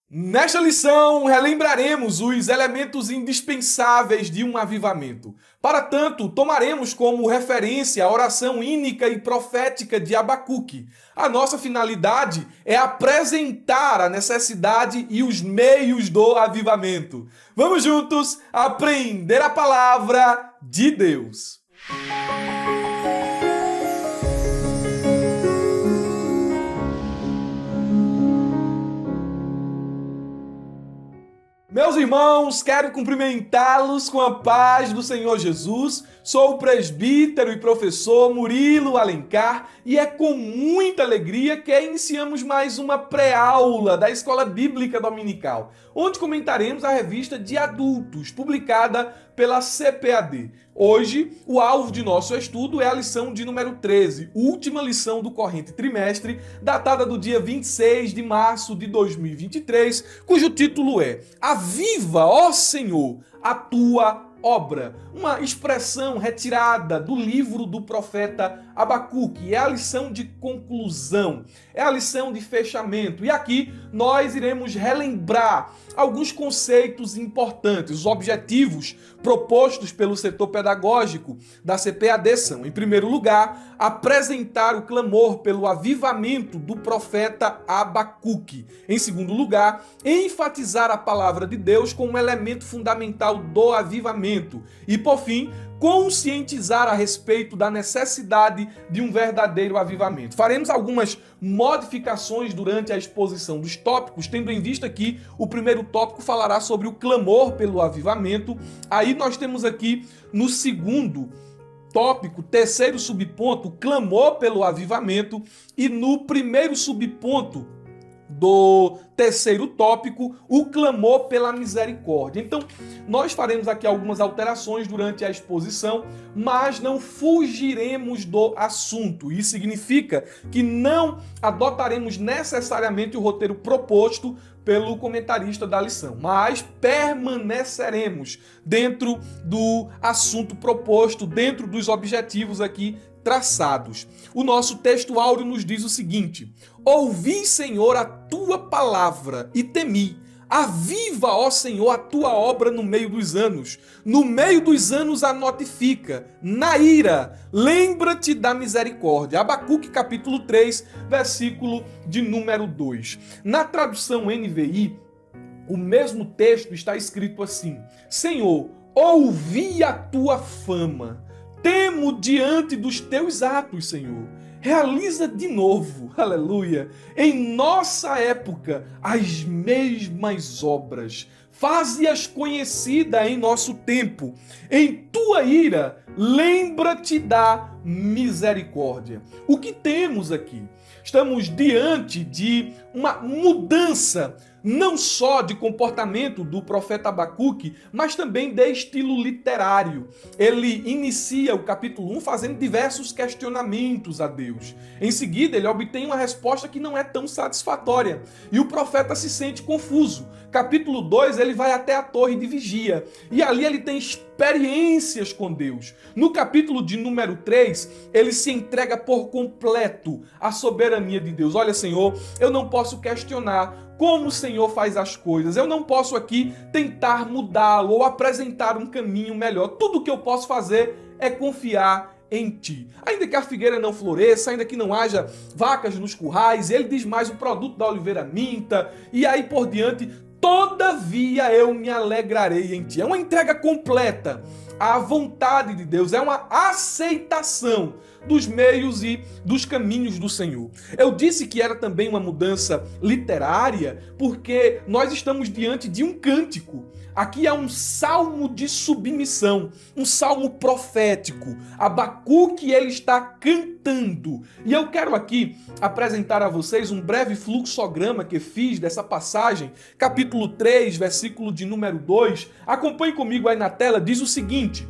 Nesta lição, relembraremos os elementos indispensáveis de um avivamento. Para tanto, tomaremos como referência a oração ínica e profética de Abacuque. A nossa finalidade é apresentar a necessidade e os meios do avivamento. Vamos juntos aprender a palavra de Deus. Meus irmãos, quero cumprimentá-los com a paz do Senhor Jesus. Sou o presbítero e professor Murilo Alencar e é com muita alegria que iniciamos mais uma pré-aula da Escola Bíblica Dominical, onde comentaremos a revista de adultos, publicada pela CPAD. Hoje, o alvo de nosso estudo é a lição de número 13, última lição do corrente trimestre, datada do dia 26 de março de 2023, cujo título é Aviva, ó Senhor, a tua obra. Uma expressão retirada do livro do profeta Abacuque. É a lição de conclusão, é a lição de fechamento. E aqui nós iremos relembrar alguns conceitos importantes. Os objetivos propostos pelo setor pedagógico da CPAD são, em primeiro lugar, apresentar o clamor pelo avivamento do profeta Abacuque. Em segundo lugar, enfatizar a palavra de Deus como um elemento fundamental do avivamento. E, por fim, conscientizar a respeito da necessidade de um verdadeiro avivamento. Faremos algumas modificações durante a exposição dos tópicos, tendo em vista que o primeiro tópico falará sobre o clamor pelo avivamento. Aí nós temos aqui no segundo tópico, terceiro subponto, clamor pelo avivamento, e no primeiro subponto do terceiro tópico, o clamor pela misericórdia. Então, nós faremos aqui algumas alterações durante a exposição, mas não fugiremos do assunto. Isso significa que não adotaremos necessariamente o roteiro proposto pelo comentarista da lição, mas permaneceremos dentro do assunto proposto, dentro dos objetivos aqui traçados. O nosso texto áureo nos diz o seguinte: ouvi, Senhor, a tua palavra e temi. Aviva, ó Senhor, a tua obra no meio dos anos. No meio dos anos a notifica. Na ira, lembra-te da misericórdia. Abacuque capítulo 3, versículo de número 2. Na tradução NVI, o mesmo texto está escrito assim: Senhor, ouvi a tua fama. Temo diante dos teus atos, Senhor. Realiza de novo, aleluia, em nossa época as mesmas obras. Faze-as conhecidas em nosso tempo. Em tua ira, lembra-te da misericórdia. O que temos aqui? Estamos diante de uma mudança, não só de comportamento do profeta Abacuque, mas também de estilo literário. Ele inicia o capítulo 1 fazendo diversos questionamentos a Deus. Em seguida, ele obtém uma resposta que não é tão satisfatória, e o profeta se sente confuso. Capítulo 2, ele vai até a torre de vigia, e ali ele tem experiências com Deus. No capítulo de número 3, ele se entrega por completo à soberania de Deus. Olha, Senhor, eu não posso questionar como o Senhor faz as coisas. Eu não posso aqui tentar mudá-lo ou apresentar um caminho melhor. Tudo que eu posso fazer é confiar em ti. Ainda que a figueira não floresça, ainda que não haja vacas nos currais, ele diz mais: o produto da oliveira minta, e aí por diante, todavia eu me alegrarei em ti. É uma entrega completa à vontade de Deus, é uma aceitação dos meios e dos caminhos do Senhor. Eu disse que era também uma mudança literária porque nós estamos diante de um cântico. Aqui é um salmo de submissão, um salmo profético. Abacuque, ele está cantando. E eu quero aqui apresentar a vocês um breve fluxograma que fiz dessa passagem, capítulo 3, versículo de número 2. Acompanhe comigo aí na tela, diz o seguinte: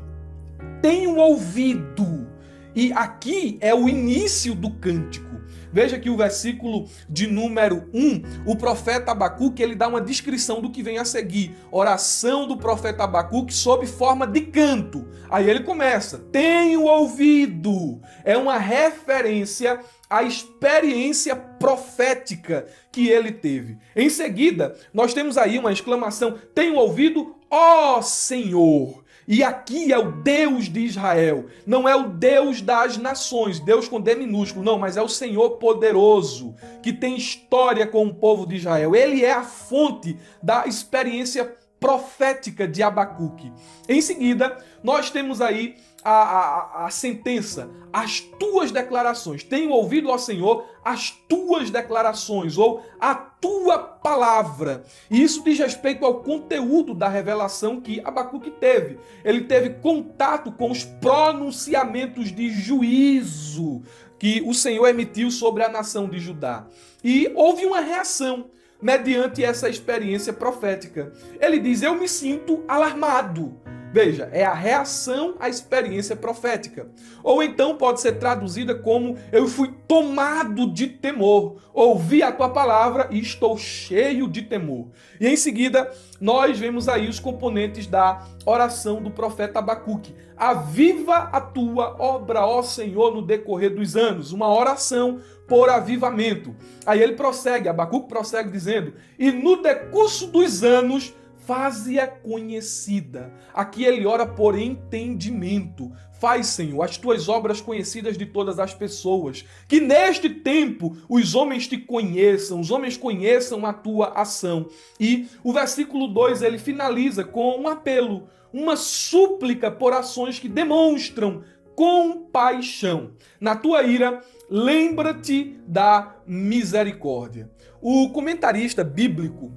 tenho ouvido. E aqui é o início do cântico. Veja que o versículo de número 1, o profeta Abacuque, ele dá uma descrição do que vem a seguir. Oração do profeta Abacuque sob forma de canto. Aí ele começa, tenho ouvido. É uma referência à experiência profética que ele teve. Em seguida, nós temos aí uma exclamação, tenho ouvido, ó Senhor. E aqui é o Deus de Israel, não é o Deus das nações, Deus com D minúsculo, não, mas é o Senhor poderoso, que tem história com o povo de Israel. Ele é a fonte da experiência profética de Abacuque. Em seguida, nós temos aí a sentença, as tuas declarações. Tenho ouvido, ó Senhor, as tuas declarações, ou a tua palavra. E isso diz respeito ao conteúdo da revelação que Abacuque teve. Ele teve contato com os pronunciamentos de juízo que o Senhor emitiu sobre a nação de Judá. E houve uma reação mediante essa experiência profética. Ele diz, eu me sinto alarmado. Veja, é a reação à experiência profética. Ou então pode ser traduzida como eu fui tomado de temor. Ouvi a tua palavra e estou cheio de temor. E em seguida, nós vemos aí os componentes da oração do profeta Abacuque. Aviva a tua obra, ó Senhor, no decorrer dos anos. Uma oração por avivamento. Aí ele prossegue, Abacuque prossegue dizendo, e no decurso dos anos, faze-a conhecida. Aqui ele ora por entendimento. Faz, Senhor, as tuas obras conhecidas de todas as pessoas. Que neste tempo os homens te conheçam, os homens conheçam a tua ação. E o versículo 2 ele finaliza com um apelo, uma súplica por ações que demonstram compaixão. Na tua ira, lembra-te da misericórdia. O comentarista bíblico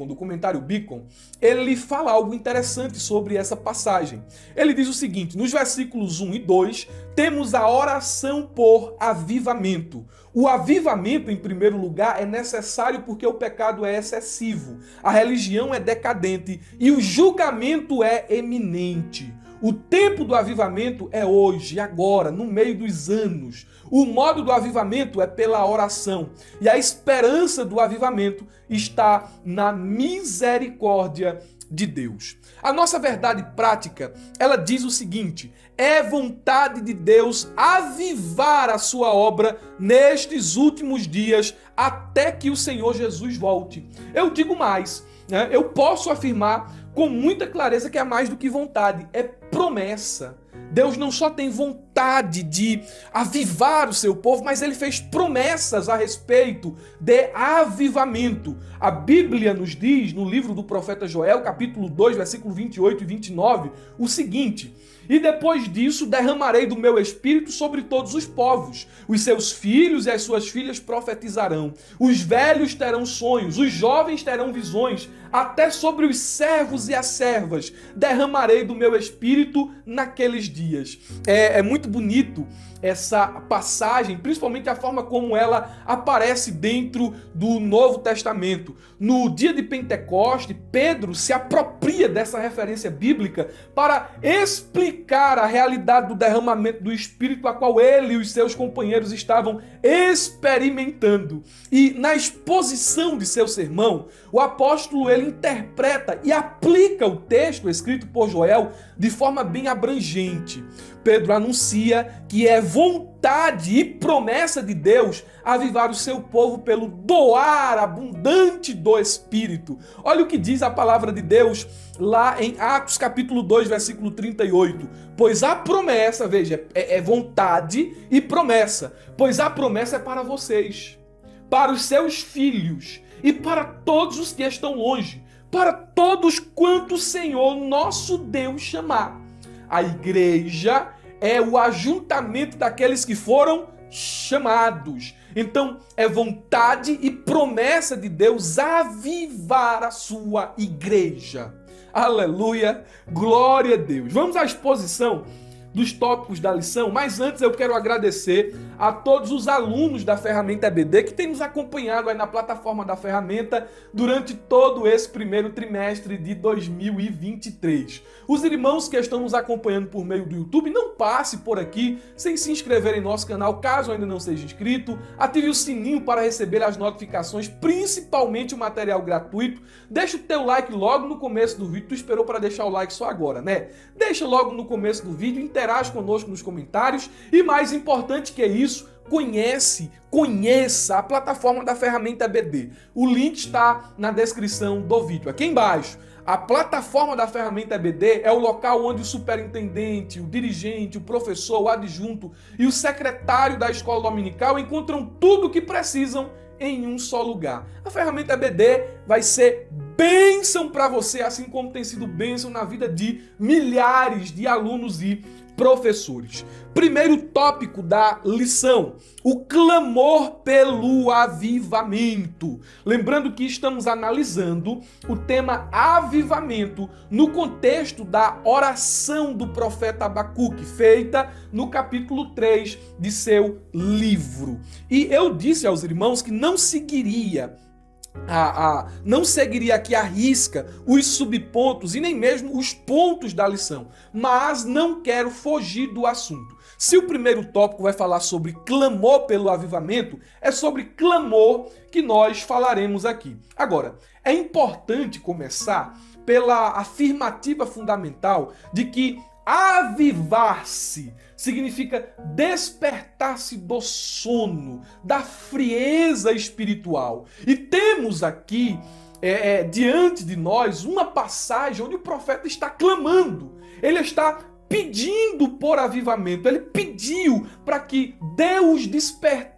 do comentário Beacon, ele fala algo interessante sobre essa passagem. Ele diz o seguinte, nos versículos 1 e 2, temos a oração por avivamento. O avivamento, em primeiro lugar, é necessário porque o pecado é excessivo, a religião é decadente e o julgamento é eminente. O tempo do avivamento é hoje, agora, no meio dos anos. O modo do avivamento é pela oração. E a esperança do avivamento está na misericórdia de Deus. A nossa verdade prática, ela diz o seguinte, é vontade de Deus avivar a sua obra nestes últimos dias até que o Senhor Jesus volte. Eu digo mais, né? Eu posso afirmar com muita clareza que é mais do que vontade, é promessa. Deus não só tem vontade de avivar o seu povo, mas ele fez promessas a respeito de avivamento. A Bíblia nos diz, no livro do profeta Joel, capítulo 2, versículo 28 e 29, o seguinte, e depois disso derramarei do meu espírito sobre todos os povos. Os seus filhos e as suas filhas profetizarão. Os velhos terão sonhos, os jovens terão visões, até sobre os servos e as servas derramarei do meu espírito naqueles dias. É muito bonito essa passagem, principalmente a forma como ela aparece dentro do Novo Testamento. No dia de Pentecoste, Pedro se apropria dessa referência bíblica para explicar a realidade do derramamento do Espírito, a qual ele e os seus companheiros estavam experimentando. E na exposição de seu sermão, o apóstolo ele interpreta e aplica o texto escrito por Joel de forma bem abrangente. Pedro anuncia que é vontade e promessa de Deus avivar o seu povo pelo doar abundante do Espírito. Olha o que diz a palavra de Deus lá em Atos capítulo 2, versículo 38. Pois a promessa, veja, é vontade e promessa. Pois a promessa é para vocês, para os seus filhos e para todos os que estão longe, para todos quanto o Senhor nosso Deus chamar. A igreja é o ajuntamento daqueles que foram chamados. Então, é vontade e promessa de Deus avivar a sua igreja. Aleluia, glória a Deus. Vamos à exposição dos tópicos da lição, mas antes eu quero agradecer a todos os alunos da ferramenta EBD que têm nos acompanhado aí na plataforma da ferramenta durante todo esse primeiro trimestre de 2023. Os irmãos que estão nos acompanhando por meio do YouTube, não passe por aqui sem se inscrever em nosso canal, caso ainda não seja inscrito. Ative o sininho para receber as notificações, principalmente o material gratuito. Deixa o teu like logo no começo do vídeo. Tu esperou para deixar o like só agora, né? Deixa logo no começo do vídeo, interage conosco nos comentários e, mais importante que isso, conheça a plataforma da ferramenta EBD. O link está na descrição do vídeo, aqui embaixo. A plataforma da ferramenta EBD é o local onde o superintendente, o dirigente, o professor, o adjunto e o secretário da escola dominical encontram tudo o que precisam em um só lugar. A ferramenta EBD vai ser bênção para você, assim como tem sido bênção na vida de milhares de alunos e professores. Primeiro tópico da lição: o clamor pelo avivamento. Lembrando que estamos analisando o tema avivamento no contexto da oração do profeta Abacuque, feita no capítulo 3 de seu livro. E eu disse aos irmãos que não seguiria aqui à risca os subpontos e nem mesmo os pontos da lição, mas não quero fugir do assunto. Se o primeiro tópico vai falar sobre clamor pelo avivamento, é sobre clamor que nós falaremos aqui. Agora, é importante começar pela afirmativa fundamental de que avivar-se significa despertar-se do sono, da frieza espiritual. E temos aqui, diante de nós, uma passagem onde o profeta está clamando. Ele está pedindo por avivamento. Ele pediu para que Deus despertasse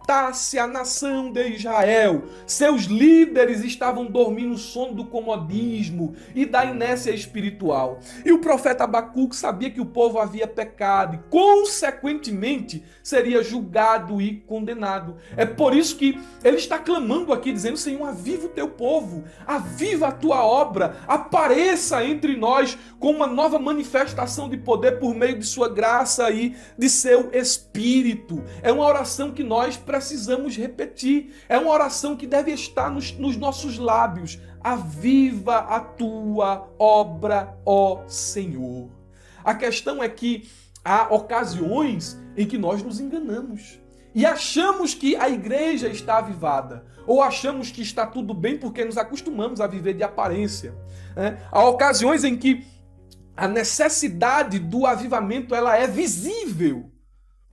a nação de Israel. Seus líderes estavam dormindo o sono do comodismo e da inércia espiritual. E o profeta Abacuque sabia que o povo havia pecado e, consequentemente, seria julgado e condenado. É por isso que ele está clamando aqui, dizendo: Senhor, aviva o teu povo, aviva a tua obra, apareça entre nós com uma nova manifestação de poder por meio de sua graça e de seu Espírito. É uma oração que nós precisamos repetir. É uma oração que deve estar nos nossos lábios. Aviva a tua obra, ó Senhor. A questão é que há ocasiões em que nós nos enganamos e achamos que a igreja está avivada, ou achamos que está tudo bem porque nos acostumamos a viver de aparência. Há ocasiões em que a necessidade do avivamento ela é visível,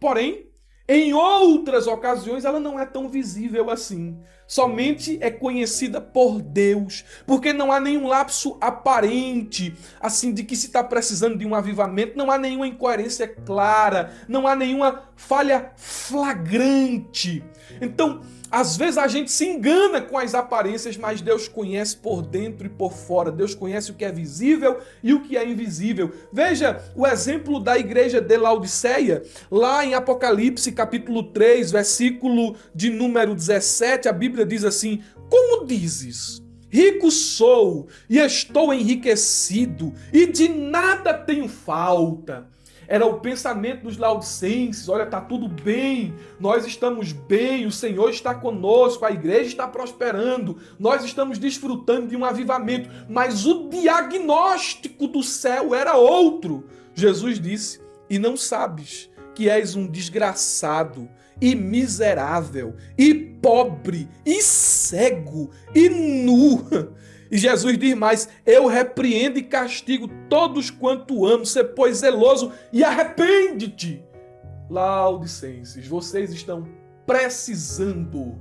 porém, em outras ocasiões ela não é tão visível assim. Somente é conhecida por Deus, porque não há nenhum lapso aparente, assim, de que se está precisando de um avivamento, não há nenhuma incoerência clara, não há nenhuma falha flagrante. Então, às vezes a gente se engana com as aparências, mas Deus conhece por dentro e por fora. Deus conhece o que é visível e o que é invisível. Veja o exemplo da igreja de Laodiceia, lá em Apocalipse capítulo 3, versículo de número 17, a Bíblia diz assim: como dizes, rico sou e estou enriquecido e de nada tenho falta. Era o pensamento dos laodicenses: olha, está tudo bem, nós estamos bem, o Senhor está conosco, a igreja está prosperando, nós estamos desfrutando de um avivamento. Mas o diagnóstico do céu era outro. Jesus disse: e não sabes que és um desgraçado e miserável e pobre e cego e nu. E Jesus diz mais: eu repreendo e castigo todos quanto amo, sê pois zeloso e arrepende-te. Laodicenses, vocês estão precisando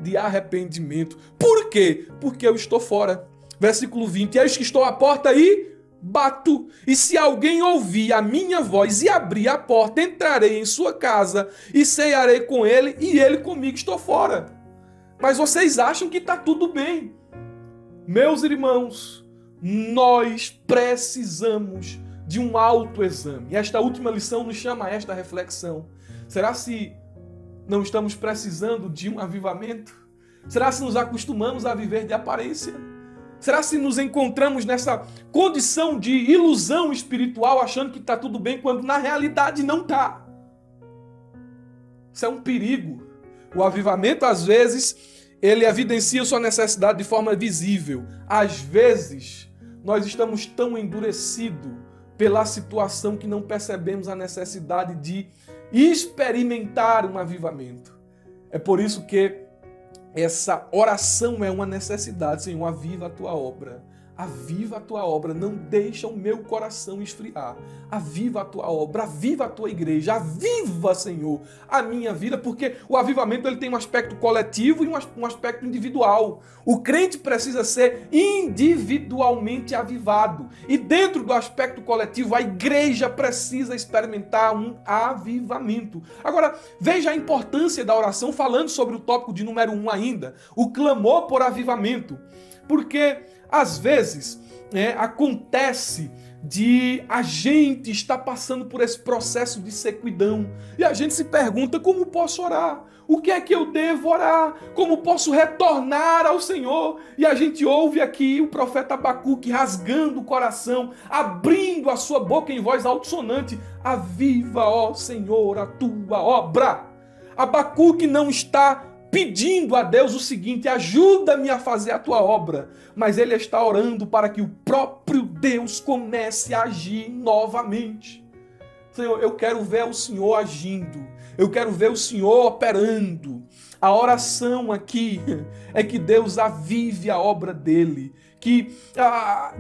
de arrependimento. Por quê? Porque eu estou fora. Versículo 20, eis que estou à porta e bato, e se alguém ouvir a minha voz e abrir a porta, entrarei em sua casa e cearei com ele e ele comigo. Estou fora. Mas vocês acham que está tudo bem. Meus irmãos, nós precisamos de um autoexame. E esta última lição nos chama a esta reflexão. Será se não estamos precisando de um avivamento? Será se nos acostumamos a viver de aparência? Será se nos encontramos nessa condição de ilusão espiritual, achando que está tudo bem, quando na realidade não está? Isso é um perigo. O avivamento, às vezes, ele evidencia sua necessidade de forma visível. Às vezes, nós estamos tão endurecidos pela situação que não percebemos a necessidade de experimentar um avivamento. É por isso que essa oração é uma necessidade. Senhor, aviva a tua obra. Aviva a tua obra, não deixa o meu coração esfriar. Aviva a tua obra, aviva a tua igreja, aviva, Senhor, a minha vida, porque o avivamento ele tem um aspecto coletivo e um aspecto individual. O crente precisa ser individualmente avivado. E dentro do aspecto coletivo, a igreja precisa experimentar um avivamento. Agora, veja a importância da oração, falando sobre o tópico de número 1 ainda, o clamor por avivamento. Porque às vezes acontece de a gente estar passando por esse processo de sequidão e a gente se pergunta: como posso orar? O que é que eu devo orar? Como posso retornar ao Senhor? E a gente ouve aqui o profeta Abacuque rasgando o coração, abrindo a sua boca em voz altissonante: aviva, ó Senhor, a tua obra. Abacuque não está pedindo a Deus o seguinte: ajuda-me a fazer a tua obra. Mas ele está orando para que o próprio Deus comece a agir novamente. Senhor, eu quero ver o Senhor agindo. Eu quero ver o Senhor operando. A oração aqui é que Deus avive a obra dele. Que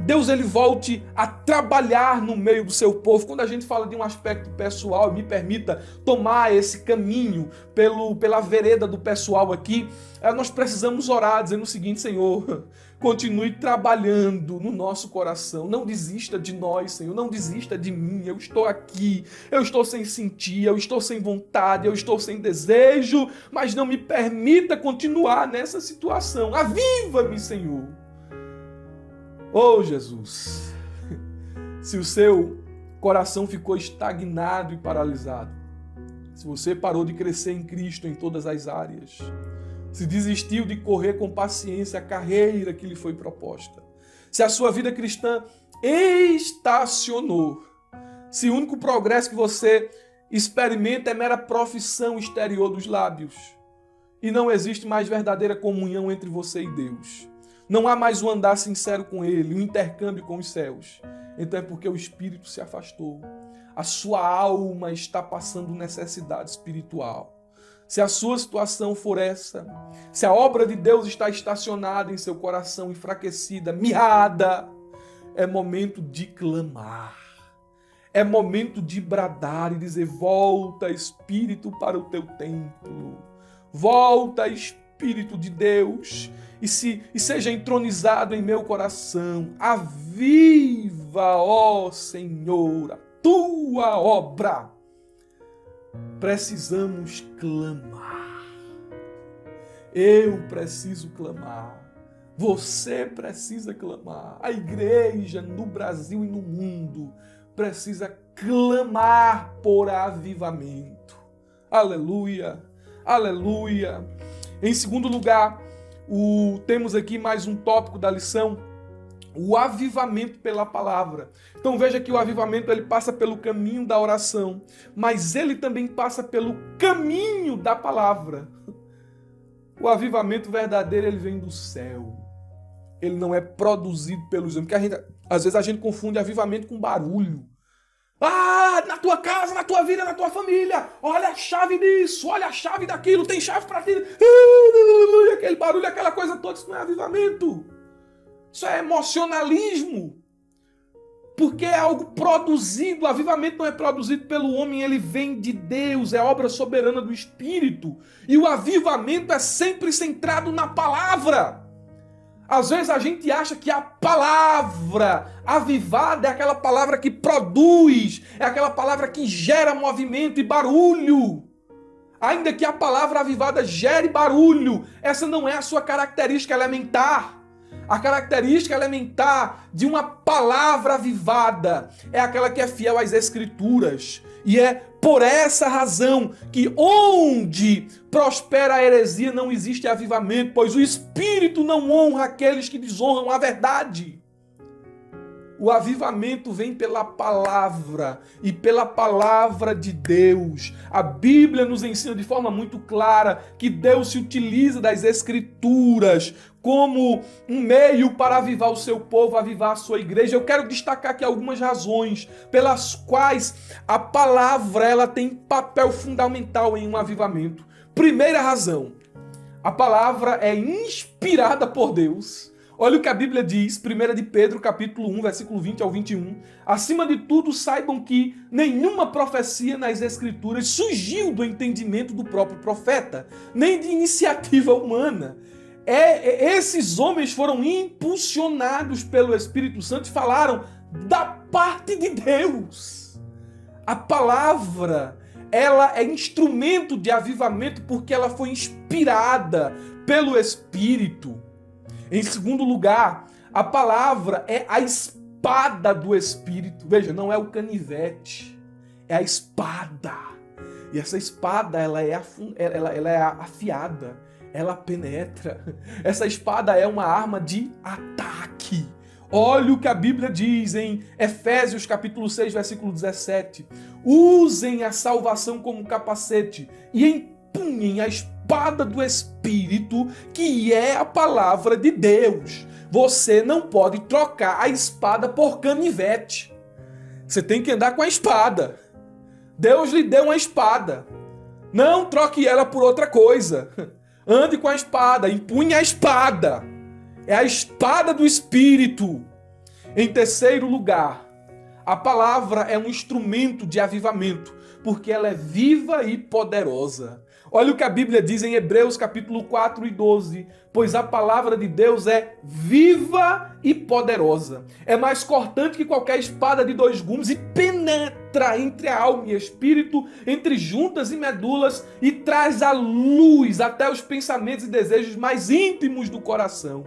Deus ele volte a trabalhar no meio do seu povo. Quando a gente fala de um aspecto pessoal, me permita tomar esse caminho pela vereda do pessoal aqui, nós precisamos orar dizendo o seguinte: Senhor, continue trabalhando no nosso coração. Não desista de nós, Senhor. Não desista de mim. Eu estou aqui. Eu estou sem sentir. Eu estou sem vontade. Eu estou sem desejo. Mas não me permita continuar nessa situação. Aviva-me, Senhor. Oh, Jesus, se o seu coração ficou estagnado e paralisado, se você parou de crescer em Cristo em todas as áreas, se desistiu de correr com paciência a carreira que lhe foi proposta, se a sua vida cristã estacionou, se o único progresso que você experimenta é mera profissão exterior dos lábios e não existe mais verdadeira comunhão entre você e Deus, não há mais um andar sincero com Ele, um intercâmbio com os céus. Então é porque o Espírito se afastou. A sua alma está passando necessidade espiritual. Se a sua situação for essa, se a obra de Deus está estacionada em seu coração, enfraquecida, mirrada, é momento de clamar. É momento de bradar e dizer: volta, Espírito, para o teu templo. Volta, Espírito de Deus, e seja entronizado em meu coração. Aviva, ó Senhor, a tua obra. Precisamos clamar. Eu preciso clamar. Você precisa clamar. A igreja no Brasil e no mundo precisa clamar por avivamento. Aleluia, aleluia. Em segundo lugar, temos aqui mais um tópico da lição: o avivamento pela palavra. Então veja que o avivamento ele passa pelo caminho da oração, mas ele também passa pelo caminho da palavra. O avivamento verdadeiro ele vem do céu. Ele não é produzido pelos homens. Porque às vezes a gente confunde avivamento com barulho. Ah, na tua casa, na tua vida, na tua família. Olha a chave disso, olha a chave daquilo, tem chave para ti. Aquele barulho, aquela coisa toda, isso não é avivamento. Isso é emocionalismo. Porque é algo produzido. O avivamento não é produzido pelo homem, ele vem de Deus, é obra soberana do Espírito. E o avivamento é sempre centrado na palavra. Às vezes a gente acha que a palavra avivada é aquela palavra que produz, é aquela palavra que gera movimento e barulho. Ainda que a palavra avivada gere barulho, essa não é a sua característica elementar. A característica elementar de uma palavra avivada é aquela que é fiel às Escrituras, E é por essa razão que onde prospera a heresia não existe avivamento, pois o Espírito não honra aqueles que desonram a verdade. O avivamento vem pela palavra e pela palavra de Deus. A Bíblia nos ensina de forma muito clara que Deus se utiliza das Escrituras como um meio para avivar o seu povo, avivar a sua igreja. Eu quero destacar aqui algumas razões pelas quais a palavra ela tem papel fundamental em um avivamento. Primeira razão, a palavra é inspirada por Deus. Olha o que a Bíblia diz, 1 de Pedro, capítulo 1, versículo 20 ao 21. Acima de tudo, saibam que nenhuma profecia nas Escrituras surgiu do entendimento do próprio profeta, nem de iniciativa humana. Esses homens foram impulsionados pelo Espírito Santo e falaram da parte de Deus. A palavra, ela é instrumento de avivamento porque ela foi inspirada pelo Espírito. Em segundo lugar, a palavra é a espada do Espírito. Veja, não é o canivete, é a espada. E essa espada, ela é afiada, ela penetra. Essa espada é uma arma de ataque. Olha o que a Bíblia diz em Efésios capítulo 6, versículo 17. Usem a salvação como capacete e empunhem a espada do Espírito, que é a palavra de Deus. Você não pode trocar a espada por canivete. Você tem que andar com a espada. Deus lhe deu uma espada. Não troque ela por outra coisa. Ande com a espada, empunhe a espada. É a espada do Espírito. Em terceiro lugar, a palavra é um instrumento de avivamento, porque ela é viva e poderosa. Olha o que a Bíblia diz em Hebreus capítulo 4 e 12. Pois a palavra de Deus é viva e poderosa. É mais cortante que qualquer espada de 2 gumes e penetra entre a alma e espírito, entre juntas e medulas, e traz à luz até os pensamentos e desejos mais íntimos do coração.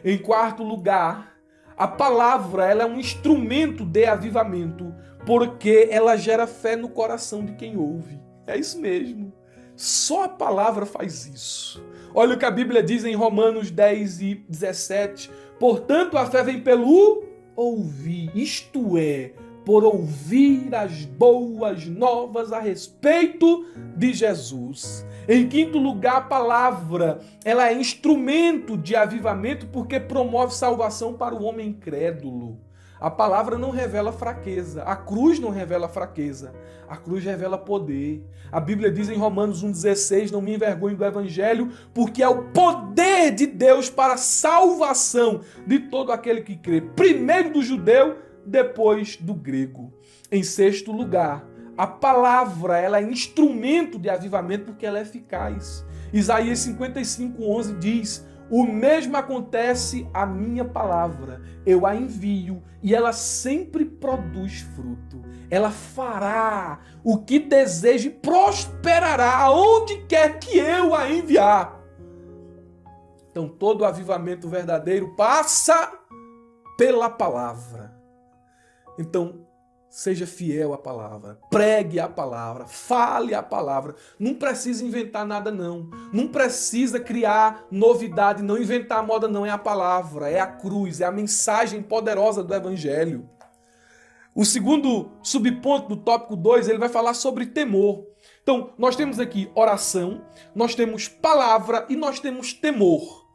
Em quarto lugar, a palavra ela é um instrumento de avivamento, porque ela gera fé no coração de quem ouve. É isso mesmo. Só a palavra faz isso. Olha o que a Bíblia diz em Romanos 10 e 17. Portanto, a fé vem pelo ouvir, isto é, por ouvir as boas novas a respeito de Jesus. Em quinto lugar, a palavra, ela é instrumento de avivamento porque promove salvação para o homem incrédulo. A palavra não revela fraqueza, a cruz não revela fraqueza, a cruz revela poder. A Bíblia diz em Romanos 1,16, não me envergonhe do Evangelho, porque é o poder de Deus para a salvação de todo aquele que crê, primeiro do judeu, depois do grego. Em sexto lugar, a palavra ela é instrumento de avivamento porque ela é eficaz. Isaías 55:11 diz: o mesmo acontece à minha palavra, eu a envio e ela sempre produz fruto. Ela fará o que deseja e prosperará aonde quer que eu a enviar. Então todo avivamento verdadeiro passa pela palavra. Então seja fiel à palavra, pregue a palavra, fale a palavra. Não precisa inventar nada não. Não precisa criar novidade, não inventar moda não. É a palavra, é a cruz, é a mensagem poderosa do Evangelho. O segundo subponto do tópico 2, ele vai falar sobre temor. Então, nós temos aqui oração, nós temos palavra e nós temos temor.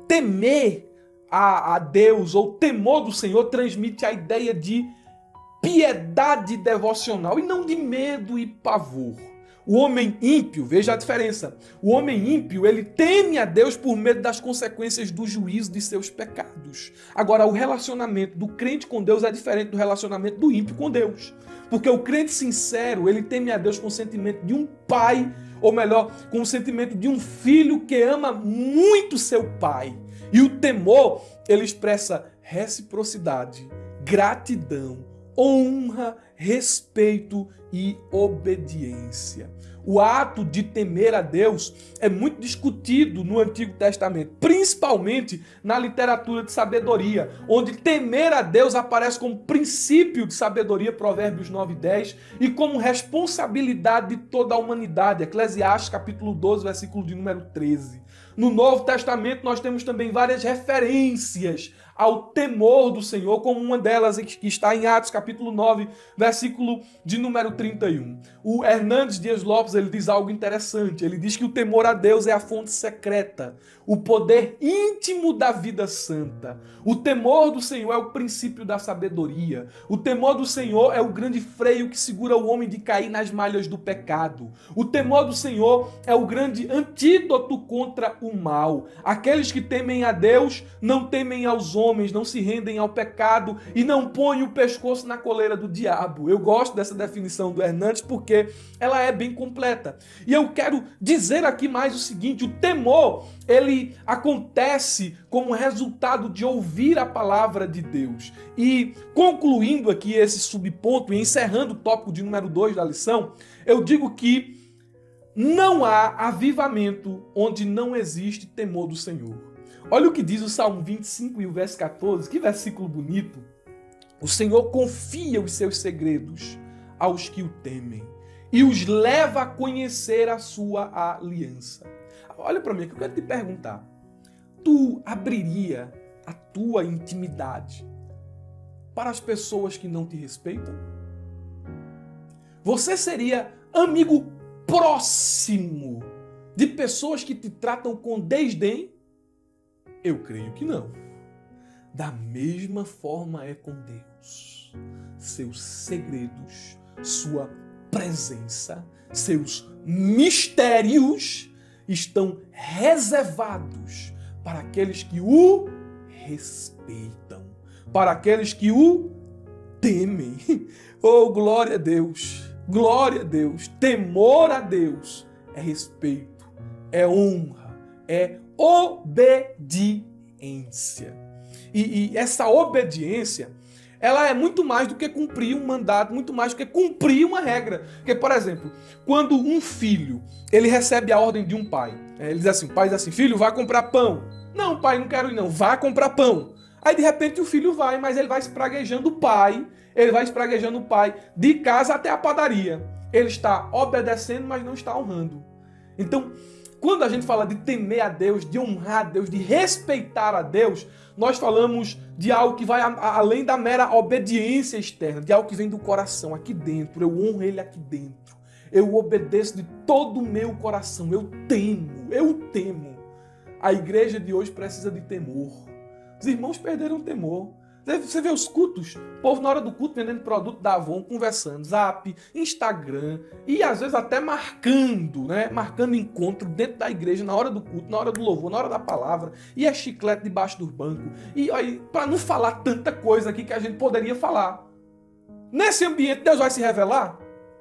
Temer a Deus ou temor do Senhor transmite a ideia de piedade devocional e não de medo e pavor. O homem ímpio, veja a diferença, o homem ímpio, ele teme a Deus por medo das consequências do juízo de seus pecados. Agora, o relacionamento do crente com Deus é diferente do relacionamento do ímpio com Deus. Porque o crente sincero, ele teme a Deus com o sentimento de um pai, ou melhor, com o sentimento de um filho que ama muito seu pai. E o temor, ele expressa reciprocidade, gratidão, honra, respeito e obediência. O ato de temer a Deus é muito discutido no Antigo Testamento, principalmente na literatura de sabedoria, onde temer a Deus aparece como princípio de sabedoria, Provérbios 9:10, e como responsabilidade de toda a humanidade, Eclesiastes capítulo 12, versículo de número 13. No Novo Testamento nós temos também várias referências ao temor do Senhor, como uma delas que está em Atos capítulo 9, versículo de número 31. O Hernandes Dias Lopes, ele diz algo interessante. Ele diz que o temor a Deus é a fonte secreta, o poder íntimo da vida santa. O temor do Senhor é o princípio da sabedoria. O temor do Senhor é o grande freio que segura o homem de cair nas malhas do pecado. O temor do Senhor é o grande antídoto contra o mal. Aqueles que temem a Deus não temem aos homens, não se rendem ao pecado e não põem o pescoço na coleira do diabo. Eu gosto dessa definição do Hernandes porque ela é bem completa. E eu quero dizer aqui mais o seguinte: o temor, ele acontece como resultado de ouvir a palavra de Deus. E concluindo aqui esse subponto e encerrando o tópico de número 2 da lição, eu digo que não há avivamento onde não existe temor do Senhor. Olha o que diz o Salmo 25 e o verso 14, que versículo bonito. O Senhor confia os seus segredos aos que o temem e os leva a conhecer a sua aliança. Olha para mim, que eu quero te perguntar. Tu abriria a tua intimidade para as pessoas que não te respeitam? Você seria amigo próximo de pessoas que te tratam com desdém? Eu creio que não. Da mesma forma é com Deus. Seus segredos, sua presença, seus mistérios estão reservados para aqueles que o respeitam, para aqueles que o temem. Oh, glória a Deus! Glória a Deus! Temor a Deus é respeito, é honra, é obediência. E essa obediência, ela é muito mais do que cumprir um mandato, muito mais do que cumprir uma regra. Porque, por exemplo, quando um filho, ele recebe a ordem de um pai, ele diz assim, o pai diz assim, filho, vai comprar pão. Não, pai, não quero ir não, vai comprar pão. Aí, de repente, o filho vai, mas ele vai espraguejando o pai, de casa até a padaria. Ele está obedecendo, mas não está honrando. Então, quando a gente fala de temer a Deus, de honrar a Deus, de respeitar a Deus, nós falamos de algo que vai além da mera obediência externa, de algo que vem do coração, aqui dentro. Eu honro Ele aqui dentro. Eu obedeço de todo o meu coração. Eu temo. A igreja de hoje precisa de temor. Os irmãos perderam o temor. Você vê os cultos, o povo na hora do culto vendendo produto da Avon, conversando, Zap, Instagram, e às vezes até marcando encontro dentro da igreja, na hora do culto, na hora do louvor, na hora da palavra, e é chiclete debaixo do banco. E aí, para não falar tanta coisa aqui que a gente poderia falar, nesse ambiente Deus vai se revelar?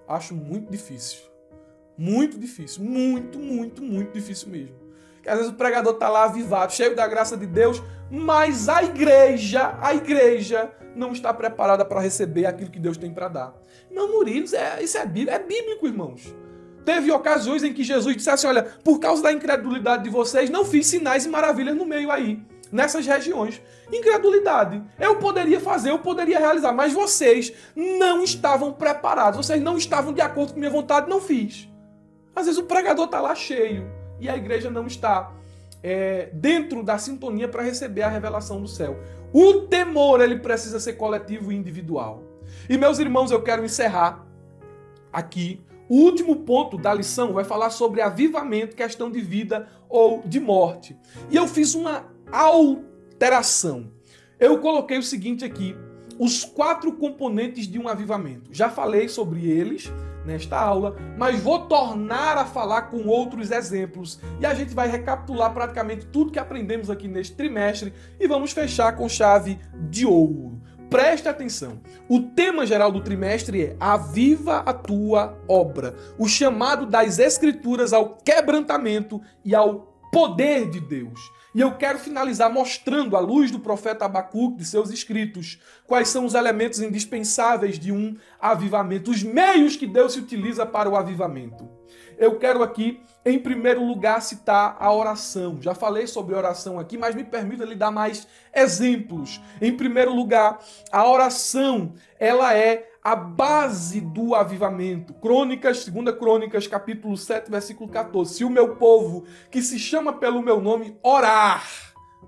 Acho muito difícil. Muito difícil. Muito difícil mesmo. Que às vezes o pregador está lá avivado, cheio da graça de Deus, mas a igreja não está preparada para receber aquilo que Deus tem para dar. Meu Murilo, isso é bíblico, irmãos. Teve ocasiões em que Jesus disse assim, olha, por causa da incredulidade de vocês, não fiz sinais e maravilhas no meio aí, nessas regiões. Incredulidade. Eu poderia fazer, eu poderia realizar, mas vocês não estavam preparados, vocês não estavam de acordo com minha vontade, não fiz. Às vezes o pregador está lá cheio, e a igreja não está dentro da sintonia para receber a revelação do céu. O temor, ele precisa ser coletivo e individual. E, meus irmãos, eu quero encerrar aqui. O último ponto da lição vai falar sobre avivamento, questão de vida ou de morte. E eu fiz uma alteração. Eu coloquei o seguinte aqui, os 4 componentes de um avivamento. Já falei sobre eles nesta aula, mas vou tornar a falar com outros exemplos e a gente vai recapitular praticamente tudo que aprendemos aqui neste trimestre e vamos fechar com chave de ouro. Preste atenção, o tema geral do trimestre é Aviva a tua obra, o chamado das Escrituras ao quebrantamento e ao poder de Deus. E eu quero finalizar mostrando, à luz do profeta Abacuque, de seus escritos, quais são os elementos indispensáveis de um avivamento, os meios que Deus se utiliza para o avivamento. Eu quero aqui, em primeiro lugar, citar a oração. Já falei sobre oração aqui, mas me permita lhe dar mais exemplos. Em primeiro lugar, a oração, ela é a base do avivamento. Segunda Crônicas, capítulo 7, versículo 14. Se o meu povo, que se chama pelo meu nome, orar,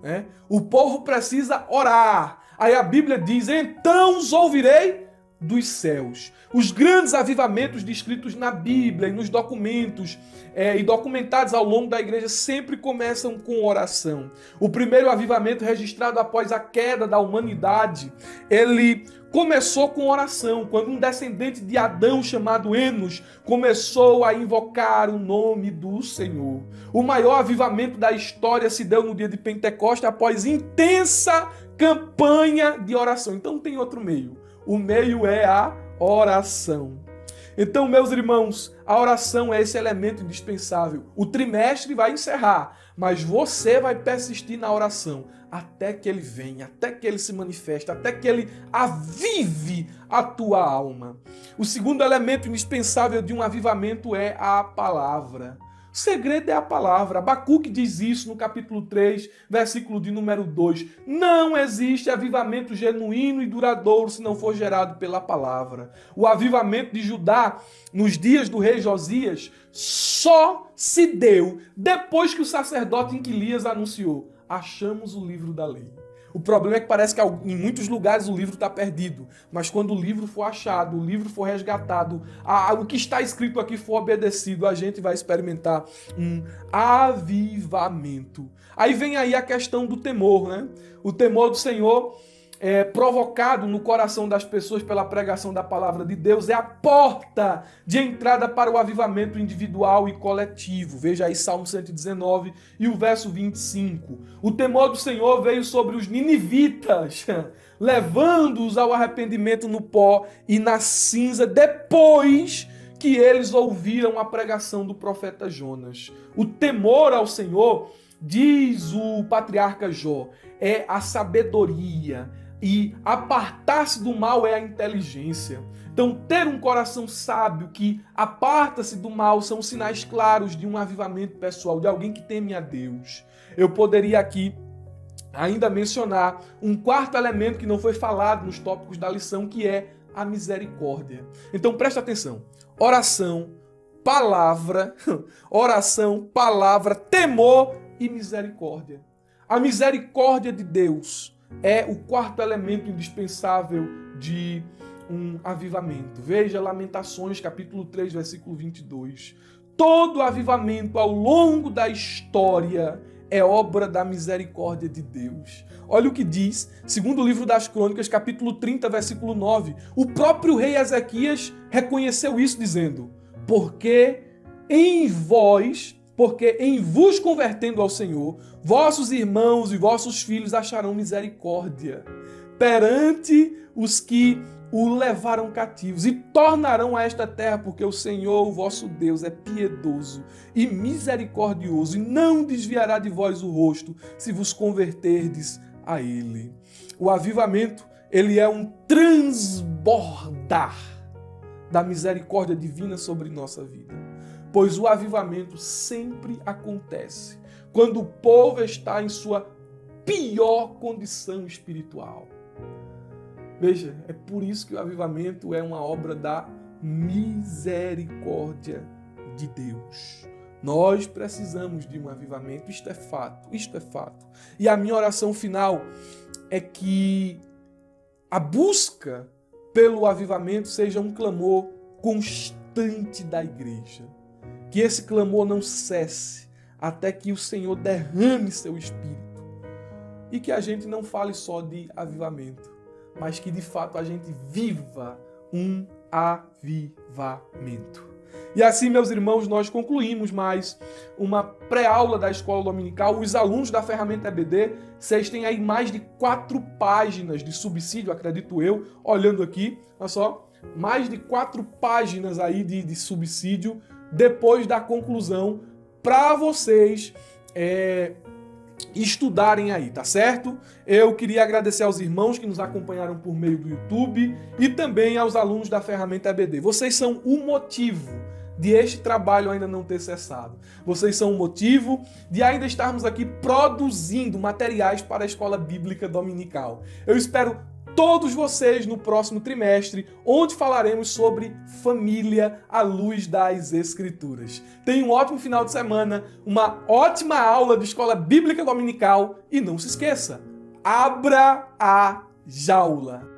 né? O povo precisa orar. Aí a Bíblia diz, então os ouvirei dos céus. Os grandes avivamentos descritos na Bíblia e nos documentos e documentados ao longo da igreja sempre começam com oração. O primeiro avivamento registrado após a queda da humanidade, ele começou com oração, quando um descendente de Adão chamado Enos começou a invocar o nome do Senhor. O maior avivamento da história se deu no dia de Pentecostes após intensa campanha de oração. Então não tem outro meio. O meio é a oração. Então, meus irmãos, a oração é esse elemento indispensável. O trimestre vai encerrar, mas você vai persistir na oração até que ele venha, até que ele se manifeste, até que ele avive a tua alma. O segundo elemento indispensável de um avivamento é a palavra. O segredo é a palavra. Abacuque diz isso no capítulo 3, versículo de número 2. Não existe avivamento genuíno e duradouro se não for gerado pela palavra. O avivamento de Judá, nos dias do rei Josias, só se deu depois que o sacerdote Inquilias anunciou: achamos o livro da lei. O problema é que parece que em muitos lugares o livro está perdido. Mas quando o livro for achado, o livro for resgatado, o que está escrito aqui for obedecido, a gente vai experimentar um avivamento. Aí vem aí a questão do temor, né? O temor do Senhor provocado no coração das pessoas pela pregação da palavra de Deus é a porta de entrada para o avivamento individual e coletivo. Veja aí Salmo 119 e o verso 25. O temor do Senhor veio sobre os ninivitas, levando-os ao arrependimento no pó e na cinza, depois que eles ouviram a pregação do profeta Jonas. O temor ao Senhor, diz o patriarca Jó, é a sabedoria, e apartar-se do mal é a inteligência. Então, ter um coração sábio que aparta-se do mal são sinais claros de um avivamento pessoal, de alguém que teme a Deus. Eu poderia aqui ainda mencionar um quarto elemento que não foi falado nos tópicos da lição, que é a misericórdia. Então, presta atenção. Oração, palavra, temor e misericórdia. A misericórdia de Deus é o quarto elemento indispensável de um avivamento. Veja Lamentações, capítulo 3, versículo 22. Todo avivamento ao longo da história é obra da misericórdia de Deus. Olha o que diz, segundo o livro das Crônicas, capítulo 30, versículo 9. O próprio rei Ezequias reconheceu isso, dizendo: porque em vos convertendo ao Senhor, vossos irmãos e vossos filhos acharão misericórdia perante os que o levaram cativos e tornarão a esta terra, porque o Senhor, o vosso Deus, é piedoso e misericordioso e não desviará de vós o rosto se vos converterdes a Ele. O avivamento, ele é um transbordar da misericórdia divina sobre nossa vida. Pois o avivamento sempre acontece quando o povo está em sua pior condição espiritual. Veja, é por isso que o avivamento é uma obra da misericórdia de Deus. Nós precisamos de um avivamento, isto é fato. E a minha oração final é que a busca pelo avivamento seja um clamor constante da igreja. Que esse clamor não cesse até que o Senhor derrame seu Espírito. E que a gente não fale só de avivamento, mas que de fato a gente viva um avivamento. E assim, meus irmãos, nós concluímos mais uma pré-aula da Escola Dominical. Os alunos da ferramenta EBD, vocês têm aí mais de 4 páginas de subsídio, acredito eu, olhando aqui, olha só, mais de 4 páginas aí de subsídio depois da conclusão, para vocês estudarem aí, tá certo? Eu queria agradecer aos irmãos que nos acompanharam por meio do YouTube e também aos alunos da ferramenta EBD. Vocês são o motivo de este trabalho ainda não ter cessado. Vocês são o motivo de ainda estarmos aqui produzindo materiais para a Escola Bíblica Dominical. Eu espero todos vocês no próximo trimestre, onde falaremos sobre família à luz das Escrituras. Tenha um ótimo final de semana, uma ótima aula de Escola Bíblica Dominical e não se esqueça, abra a jaula!